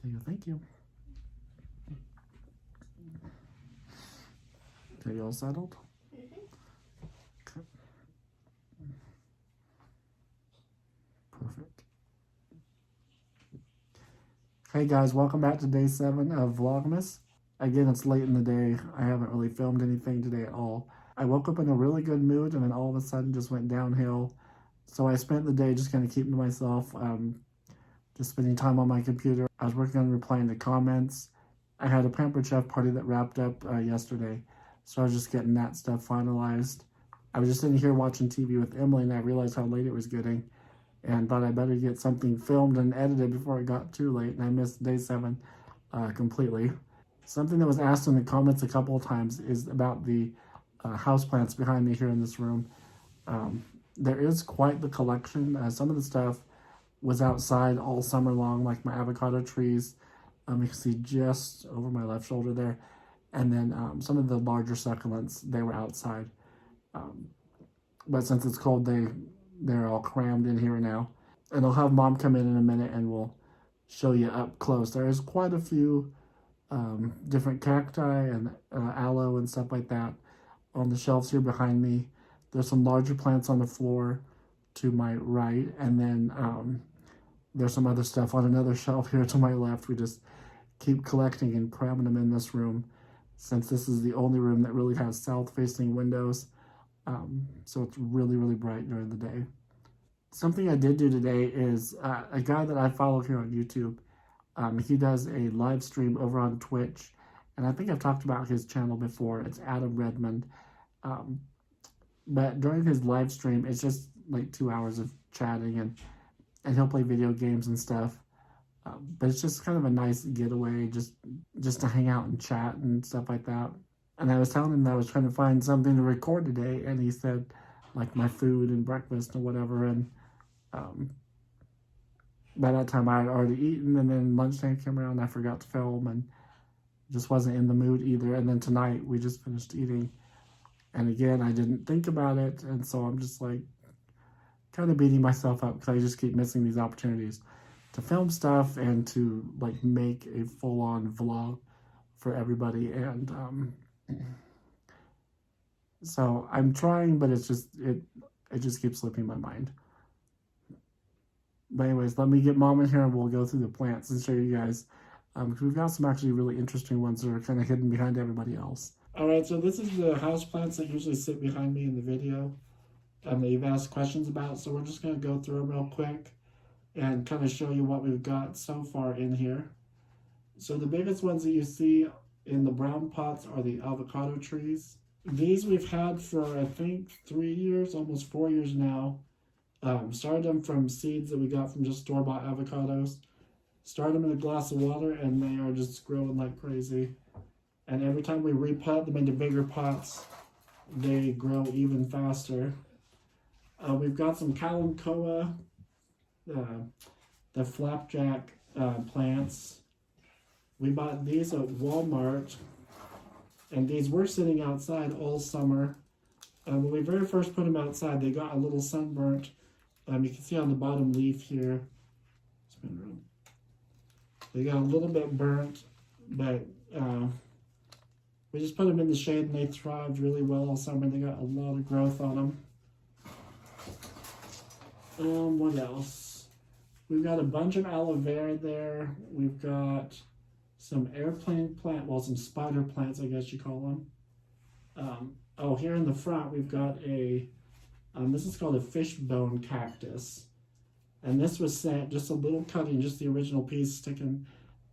There you go, thank you. Okay, you all settled? Okay. Perfect. Hey guys, welcome back to day 7 of Vlogmas. Again, it's late in the day. I haven't really filmed anything today at all. I woke up in a really good mood and then all of a sudden just went downhill. So I spent the day just kind of keeping to myself, just spending time on my computer. I was working on replying to comments. I had a Pampered Chef party that wrapped up yesterday. So I was just getting that stuff finalized. I was just sitting here watching TV with Emily and I realized how late it was getting and thought I better get something filmed and edited before it got too late, and I missed day 7 completely. Something that was asked in the comments a couple of times is about the houseplants behind me here in this room. There is quite the collection. Some of the stuff was outside all summer long, like my avocado trees. You can see just over my left shoulder there. And then some of the larger succulents, they were outside. But since it's cold, they're all crammed in here now. And I'll have Mom come in a minute and we'll show you up close. There's quite a few different cacti and aloe and stuff like that on the shelves here behind me. There's some larger plants on the floor to my right. And then there's some other stuff on another shelf here to my left. We just keep collecting and cramming them in this room, since this is the only room that really has south-facing windows. So it's really, really bright during the day. Something I did do today is a guy that I follow here on YouTube. He does a live stream over on Twitch, and I think I've talked about his channel before. It's Adam Redmond. But during his live stream, it's just like 2 hours of chatting, and he'll play video games and stuff. But it's just kind of a nice getaway, just to hang out and chat and stuff like that. And I was telling him that I was trying to find something to record today, and he said, like, my food and breakfast and whatever. And by that time, I had already eaten, and then lunchtime came around, and I forgot to film, and just wasn't in the mood either. And then tonight, we just finished eating. And again, I didn't think about it, and so I'm just, like, kind of beating myself up because I just keep missing these opportunities to film stuff and to, like, make a full-on vlog for everybody. And so I'm trying, but it's just, it just keeps slipping my mind. But anyways, let me get Mom in here and we'll go through the plants and show you guys. Because we've got some actually really interesting ones that are kind of hidden behind everybody else. All right, so this is the houseplants that usually sit behind me in the video that you've asked questions about. So we're just going to go through them real quick and kind of show you what we've got so far in here. So the biggest ones that you see in the brown pots are the avocado trees. These we've had for, I think, 3 years, almost 4 years now. Started them from seeds that we got from just store-bought avocados. Started them in a glass of water, and they are just growing like crazy. And every time we repot them into bigger pots, they grow even faster. We've got some Kalanchoa, the flapjack plants. We bought these at Walmart, and these were sitting outside all summer. When we very first put them outside, they got a little sunburnt. You can see on the bottom leaf here, they got a little bit burnt, but we just put them in the shade and they thrived really well all summer. They got a lot of growth on them. What else? We've got a bunch of aloe vera there. We've got some airplane plant, well, some spider plants, I guess you call them. Oh, here in the front, we've got a, this is called a fishbone cactus. And this was sent, just a little cutting, just the original piece sticking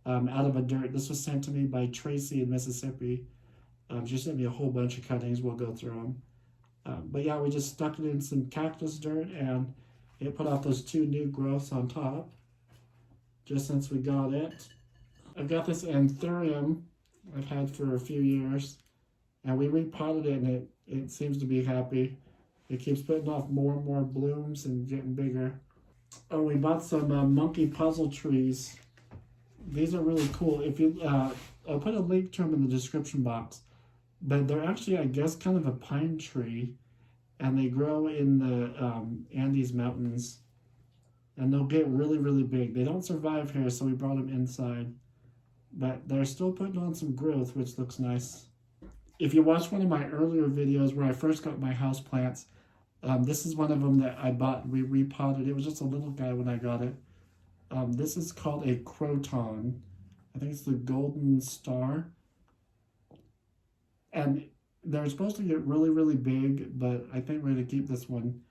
out of a dirt. This was sent to me by Tracy in Mississippi. She sent me a whole bunch of cuttings. We'll go through them. But yeah, we just stuck it in some cactus dirt, and it put out those 2 new growths on top, just since we got it. I've got this anthurium I've had for a few years, and we repotted it, and it seems to be happy. It keeps putting off more and more blooms and getting bigger. Oh, we bought some monkey puzzle trees. These are really cool. If you, I'll put a link to them in the description box. But they're actually, I guess, kind of a pine tree, and they grow in the Andes Mountains. and they'll get really, really big. They don't survive here, so we brought them inside. But they're still putting on some growth, which looks nice. If you watch one of my earlier videos where I first got my houseplants, this is one of them that I bought. We repotted. It was just a little guy when I got it. This is called a croton. I think it's the golden star. And they're supposed to get really, really big, but I think we're going to keep this one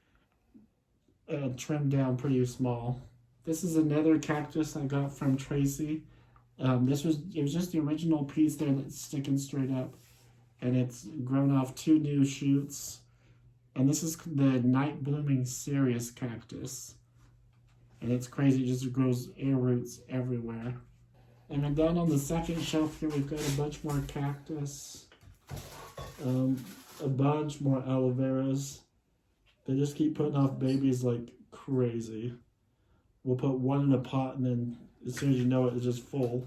trimmed down pretty small. This is another cactus I got from Tracy. It was just the original piece there that's sticking straight up, and it's grown off 2 new shoots. And this is the night blooming Cereus cactus, and it's crazy. It just grows air roots everywhere. And then down on the second shelf here, we've got a bunch more cactus, a bunch more aloe veras. They just keep putting off babies like crazy. We'll put one in a pot, and then as soon as you know it, it's just full.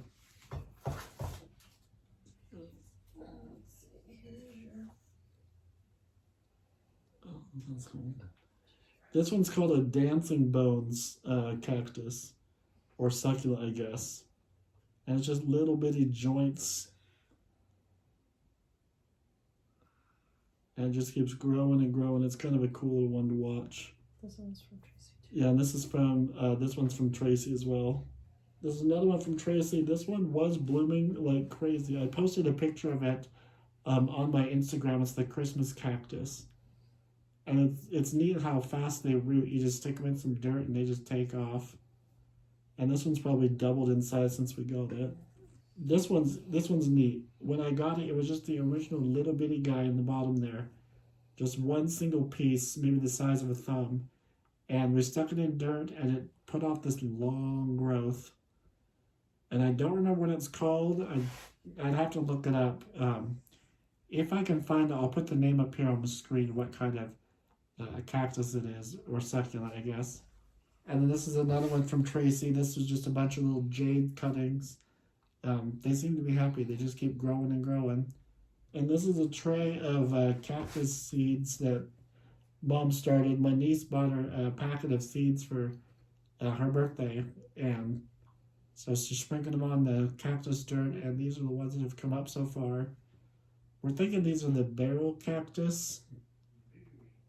Oh, that's cool. This one's called a dancing bones cactus, or succulent, I guess. And it's just little bitty joints. And it just keeps growing and growing. It's kind of a cool little one to watch. This one's from Tracy too. Yeah, and this one's from Tracy as well. There's another one from Tracy. This one was blooming like crazy. I posted a picture of it on my Instagram. It's the Christmas cactus. And it's neat how fast they root. You just stick them in some dirt and they just take off. And this one's probably doubled in size since we got it. This one's neat. When I got it, it was just the original little bitty guy in the bottom there. Just one single piece, maybe the size of a thumb. And we stuck it in dirt, and it put off this long growth. And I don't remember what it's called. I'd have to look it up. If I can find it, I'll put the name up here on the screen, what kind of cactus it is, or succulent, I guess. And then this is another one from Tracy. This was just a bunch of little jade cuttings. They seem to be happy. They just keep growing and growing. And this is a tray of cactus seeds that Mom started. My niece bought her a packet of seeds for her birthday. And so she's sprinkling them on the cactus dirt. And these are the ones that have come up so far. We're thinking these are the barrel cactus.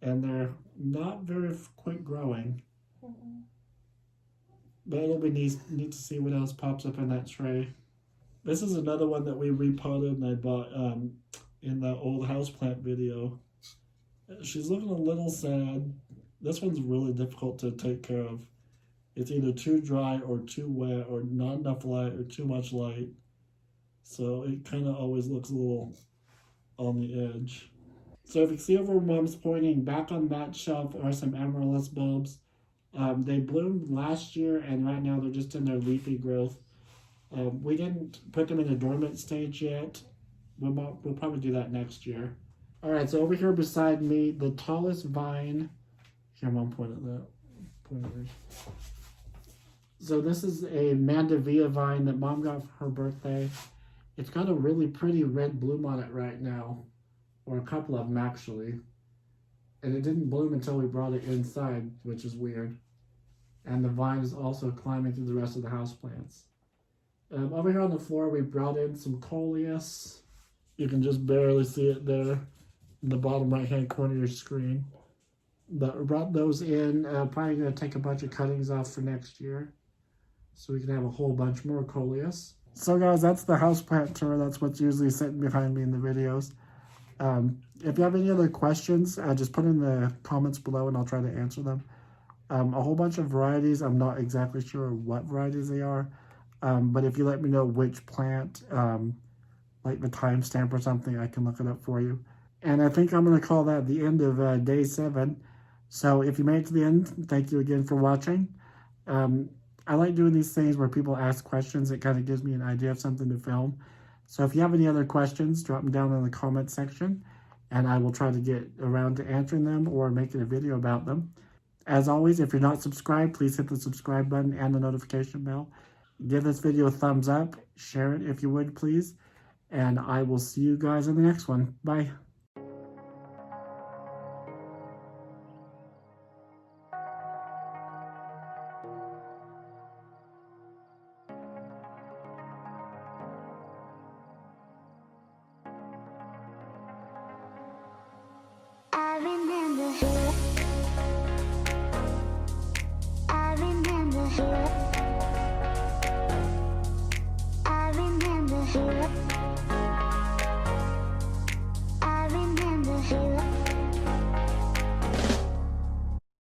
And they're not very quick growing. But it'll be neat to see what else pops up in that tray. This is another one that we repotted and I bought in the old houseplant video. She's looking a little sad. This one's really difficult to take care of. It's either too dry or too wet or not enough light or too much light. So it kind of always looks a little on the edge. So if you see over where Mom's pointing, back on that shelf are some amaryllis bulbs. They bloomed last year and right now they're just in their leafy growth. We didn't put them in a dormant stage yet. We'll probably do that next year. Alright, so over here beside me, the tallest vine. Here, Mom, point at that. So this is a Mandevilla vine that Mom got for her birthday. It's got a really pretty red bloom on it right now. Or a couple of them, actually. And it didn't bloom until we brought it inside, which is weird. And the vine is also climbing through the rest of the houseplants. Over here on the floor, we brought in some coleus. You can just barely see it there in the bottom right-hand corner of your screen. But we brought those in. Probably going to take a bunch of cuttings off for next year, so we can have a whole bunch more coleus. So guys, that's the houseplant tour. That's what's usually sitting behind me in the videos. If you have any other questions, just put in the comments below and I'll try to answer them. A whole bunch of varieties. I'm not exactly sure what varieties they are. But if you let me know which plant, like the timestamp or something, I can look it up for you. And I think I'm going to call that the end of day 7. So if you made it to the end, thank you again for watching. I like doing these things where people ask questions. It kind of gives me an idea of something to film. So if you have any other questions, drop them down in the comment section. And I will try to get around to answering them or making a video about them. As always, if you're not subscribed, please hit the subscribe button and the notification bell. Give this video a thumbs up. Share it if you would, please. And I will see you guys in the next one. Bye. living in the